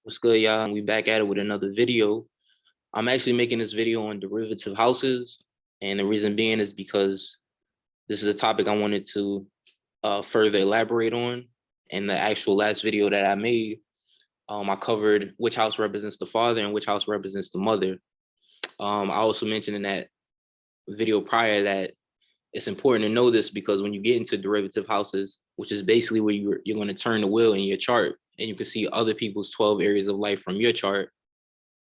What's good, y'all? We back at it with another video. I'm actually making this video on derivative houses, and the reason being is because this is a topic I wanted to further elaborate on. In the actual last video that I made, I covered which house represents the father and which house represents the mother. I also mentioned in that video prior that it's important to know this because when you get into derivative houses, which is basically where you're going to turn the wheel in your chart, and you can see other people's 12 areas of life from your chart,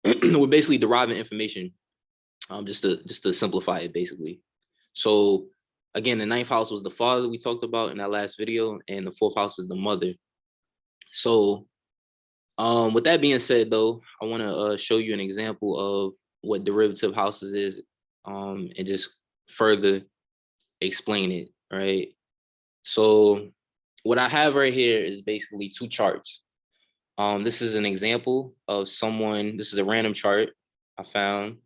we're basically deriving information, just to simplify it, basically. So again, the ninth house was the father we talked about in that last video, and the fourth house is the mother. So with that being said, though, I want to show you an example of what derivative houses is, and just further explain it, right? So what I have right here is basically two charts. This is an example of someone, this is a random chart I found,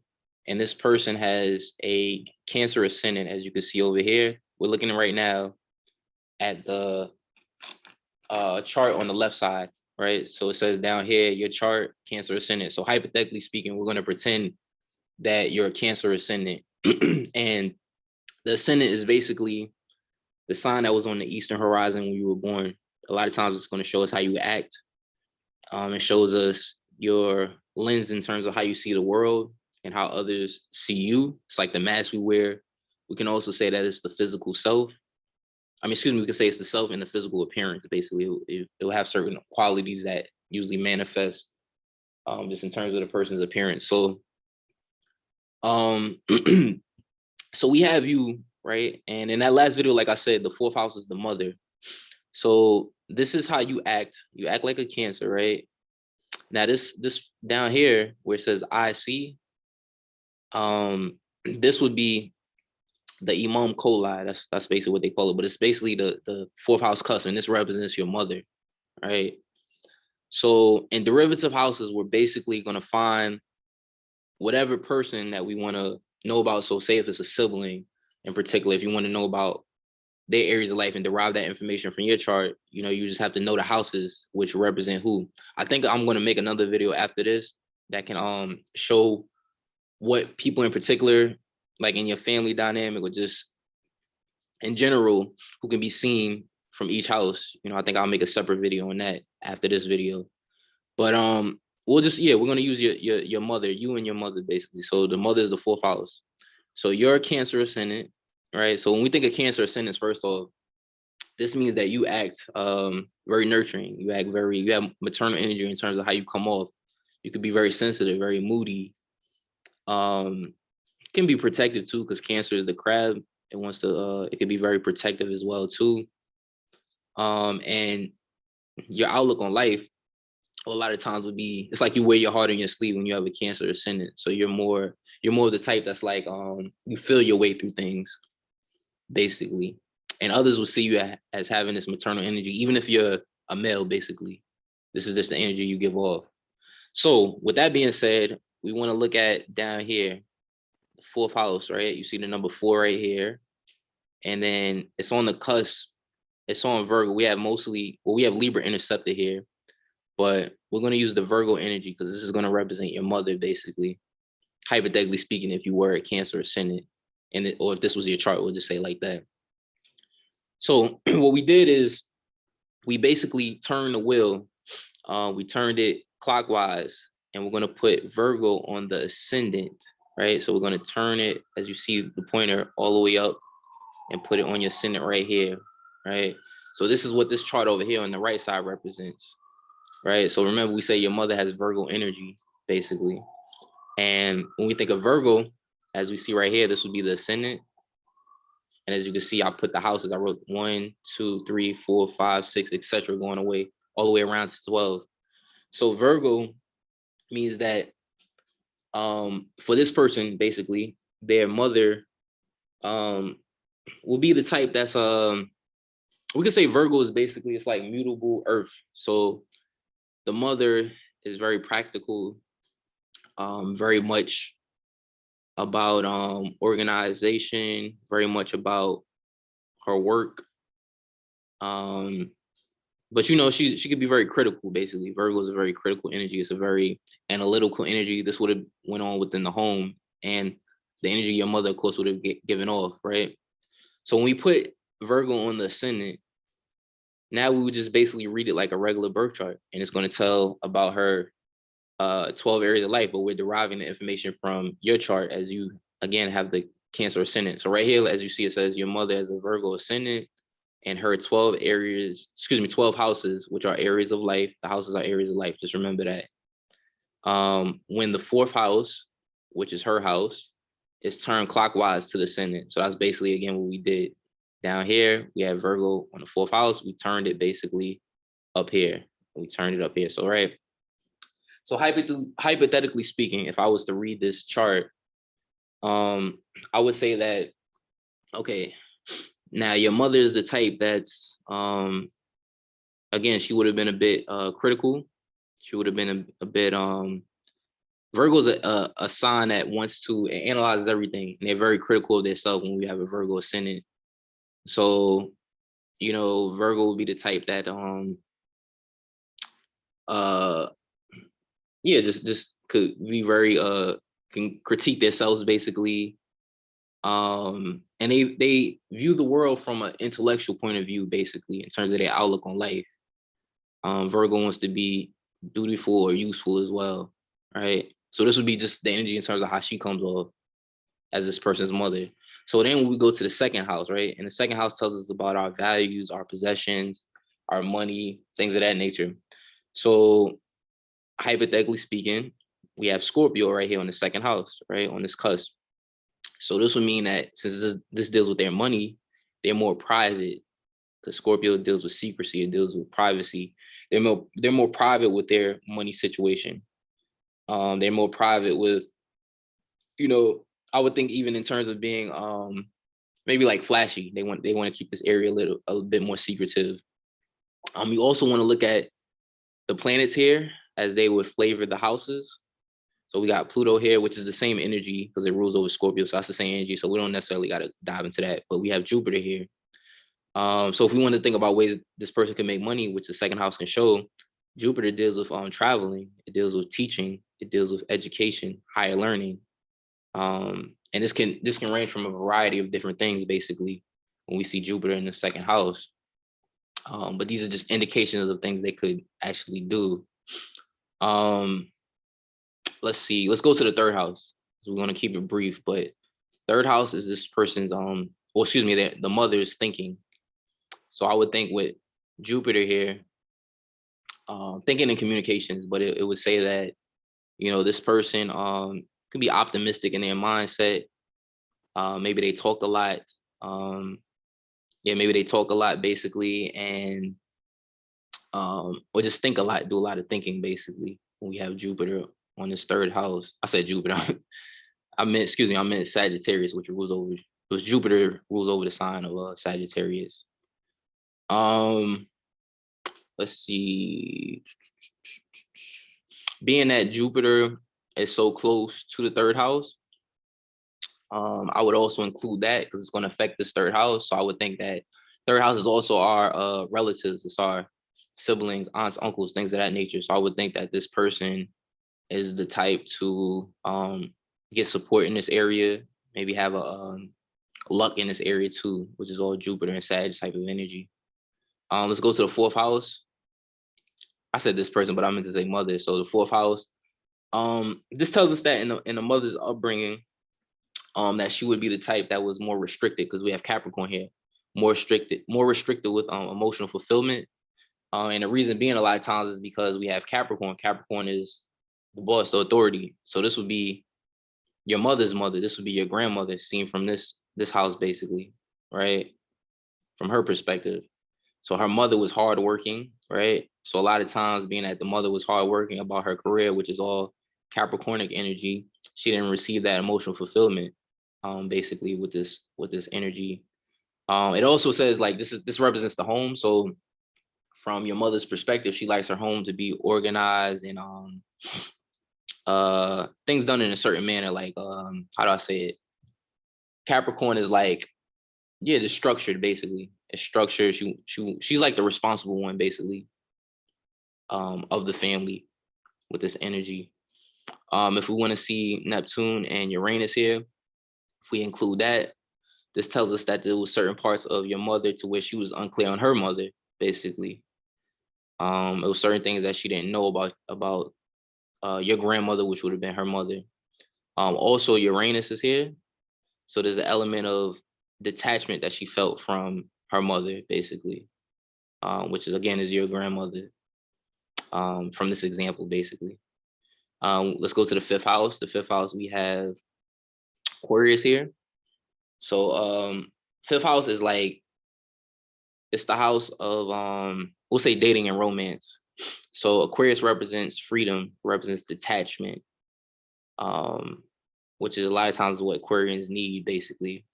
and this person has a Cancer ascendant, as you can see over here. We're looking right now at the chart on the left side, right? So it says down here, your chart, Cancer ascendant. So hypothetically speaking, we're going to pretend that you're a Cancer ascendant. And the ascendant is basically the sign that was on the eastern horizon when you were born. A lot of times it's going to show us how you act. It shows us your lens in terms of how you see the world and how others see you. It's like the mask we wear. We can also say that it's the physical self. I mean, excuse me, we can say it's the self and the physical appearance. Basically, it will have certain qualities that usually manifest just in terms of the person's appearance. So, so we have you, right? And in that last video, like I said, the fourth house is the mother. So this is how you act. You act like a Cancer, right? Now this down here where it says I see, this would be the Imam Coli. That's basically what they call it, but it's basically the fourth house cusp, and this represents your mother, right? So in derivative houses, we're basically going to find whatever person that we want to know about. So say if it's a sibling in particular, if you want to know about their areas of life and derive that information from your chart, you just have to know the houses which represent who. I think I'm going to make another video after this that can show what people in particular, like in your family dynamic or just in general, who can be seen from each house. I think I'll make a separate video on that after this video. But we're going to use your mother, you and your mother, basically. So the mother is the fourth house. So you're a Cancer ascendant, right? So when we think of Cancer ascendants, first off, this means that you act very nurturing. You have maternal energy in terms of how you come off. You could be very sensitive, very moody. Can be protective too, because Cancer is the crab. It wants to. It can be very protective as well too. And your outlook on life, a lot of times would be, it's like you wear your heart on your sleeve when you have a Cancer ascendant. So you're more the type that's like you feel your way through things, basically. And others will see you as having this maternal energy, even if you're a male, basically. This is just the energy you give off. So with that being said, we want to look at down here, the fourth house, right? You see the number 4 right here. And then it's on the cusp. It's on Virgo. We have Libra interceptor here, but we're going to use the Virgo energy because this is going to represent your mother, basically. Hypothetically speaking, if you were a Cancer ascendant, or if this was your chart, we'll just say like that. So what we did is we basically turned the wheel. We turned it clockwise, and we're going to put Virgo on the ascendant, right? So we're going to turn it, as you see the pointer, all the way up and put it on your ascendant right here, right? So this is what this chart over here on the right side represents, right? So remember, we say your mother has Virgo energy, basically. And when we think of Virgo, as we see right here, this would be the ascendant. And as you can see, I put the houses. I wrote 1, 2, 3, 4, 5, 6, etc., going away all the way around to 12. So Virgo means that for this person, basically, their mother will be the type that's we could say Virgo is basically, it's like mutable earth. So the mother is very practical, very much about organization, very much about her work. but you know, she could be very critical. Basically, Virgo is a very critical energy. It's a very analytical energy. This would have went on within the home, and the energy your mother, of course, would have given off, right? So when we put Virgo on the ascendant, now we would just basically read it like a regular birth chart, and it's going to tell about her 12 areas of life, but we're deriving the information from your chart as you again have the Cancer ascendant. So right here, as you see, it says your mother has a Virgo ascendant and her 12 areas, 12 houses, which are areas of life. The houses are areas of life. Just remember that. When the fourth house, which is her house, is turned clockwise to the ascendant. So that's basically again what we did. Down here, we have Virgo on the fourth house. We turned it basically up here. We turned it up here. So right. So hypothetically speaking, if I was to read this chart, I would say that, okay, now your mother is the type that's, again, she would have been a bit critical. She would have been a bit, Virgo's a sign that wants to analyze everything, and they're very critical of themselves when we have a Virgo ascendant. So, you know, Virgo would be the type that, yeah, just could be very, can critique themselves basically. And they view the world from an intellectual point of view, basically, in terms of their outlook on life. Virgo wants to be dutiful or useful as well, right? So this would be just the energy in terms of how she comes off as this person's mother. So then when we go to the second house, right? And the second house tells us about our values, our possessions, our money, things of that nature. So hypothetically speaking, we have Scorpio right here on the second house, right? On this cusp. So this would mean that since this deals with their money, they're more private. Because Scorpio deals with secrecy, it deals with privacy. They're more private with their money situation. They're more private with, you know, I would think even in terms of being maybe like flashy. They want to keep this area a bit more secretive. You also want to look at the planets here as they would flavor the houses. So we got Pluto here, which is the same energy because it rules over Scorpio. So that's the same energy. So we don't necessarily got to dive into that. But we have Jupiter here. So if we want to think about ways this person can make money, which the second house can show, Jupiter deals with traveling. It deals with teaching. It deals with education, higher learning. And this can range from a variety of different things, basically, when we see Jupiter in the second house. But these are just indications of things they could actually do. Let's see. Let's go to the third house. So we're going to keep it brief, but third house is this person's the mother's thinking. So I would think with Jupiter here, thinking in communications, but it would say that, you know, this person can be optimistic in their mindset. Maybe they talk a lot. Maybe they talk a lot basically, and or just think a lot, do a lot of thinking basically. When we have Jupiter on this third house, I said Jupiter. I meant Sagittarius, which rules over. It was Jupiter rules over the sign of Sagittarius. Let's see. Being that Jupiter is so close to the third house, I would also include that because it's going to affect this third house. So I would think that third house is also our relatives, it's our siblings, aunts, uncles, things of that nature. So I would think that this person is the type to get support in this area, maybe have a luck in this area too, which is all Jupiter and Sag type of energy. Let's go to the fourth house. I said this person, but I meant to say mother. So the fourth house. This tells us that in the mother's upbringing, that she would be the type that was more restricted because we have Capricorn here, more restricted with emotional fulfillment. And the reason being a lot of times is because we have Capricorn. Capricorn is the boss, the authority. So this would be your mother's mother. This would be your grandmother, seen from this house, basically, right? From her perspective. So her mother was hardworking, right? So a lot of times, being that the mother was hardworking about her career, which is all Capricornic energy, she didn't receive that emotional fulfillment, basically with this energy. It also says like this represents the home. So from your mother's perspective, she likes her home to be organized and things done in a certain manner. Like how do I say it? Capricorn is like, yeah, just structured basically. It's structure. She's like the responsible one, basically, of the family with this energy. If we want to see Neptune and Uranus here, if we include that, this tells us that there was certain parts of your mother to where she was unclear on her mother, basically. It was certain things that she didn't know about your grandmother, which would have been her mother. Also, Uranus is here, so there's an element of detachment that she felt from her mother, basically, which is again is your grandmother. From this example, basically. Let's go to the fifth house. The fifth house, we have Aquarius here. So fifth house is like, it's the house of we'll say dating and romance. So Aquarius represents freedom, represents detachment, which is a lot of times what Aquarians need, basically.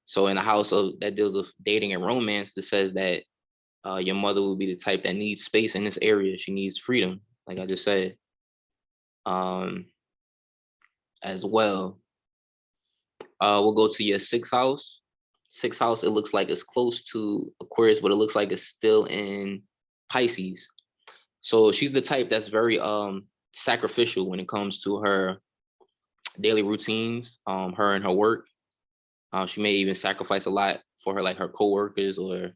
So in a house of that deals with dating and romance, this says that your mother will be the type that needs space in this area. She needs freedom, like I just said. As well, we'll go to your sixth house. Sixth house, it looks like it's close to Aquarius, but it looks like it's still in Pisces. So she's the type that's very sacrificial when it comes to her daily routines, her and her work. She may even sacrifice a lot for her coworkers, or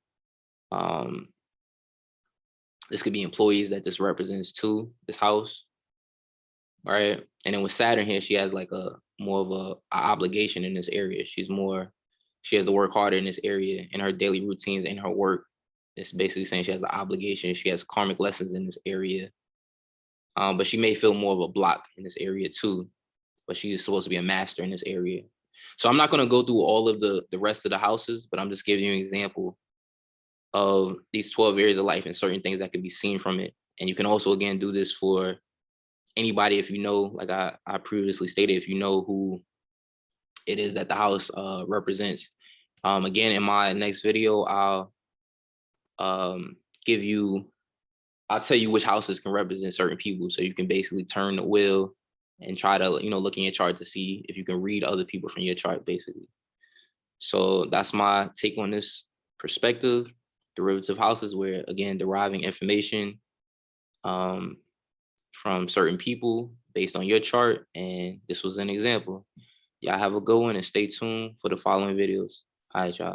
this could be employees that this represents too, this house, right? And then with Saturn here, she has like a more of a obligation in this area. She has to work harder in this area in her daily routines and her work. It's basically saying she has an obligation. She has karmic lessons in this area. But she may feel more of a block in this area too. But she's supposed to be a master in this area. So I'm not going to go through all of the rest of the houses, but I'm just giving you an example of these 12 areas of life and certain things that can be seen from it. And you can also, again, do this for anybody if you know, like I previously stated, if you know who it is that the house represents. Again, in my next video, I'll tell you which houses can represent certain people, so you can basically turn the wheel and try to look in your chart to see if you can read other people from your chart, basically. So that's my take on this perspective. Derivative houses, where again deriving information from certain people based on your chart, and this was an example. Y'all have a good one and stay tuned for the following videos. All right, y'all.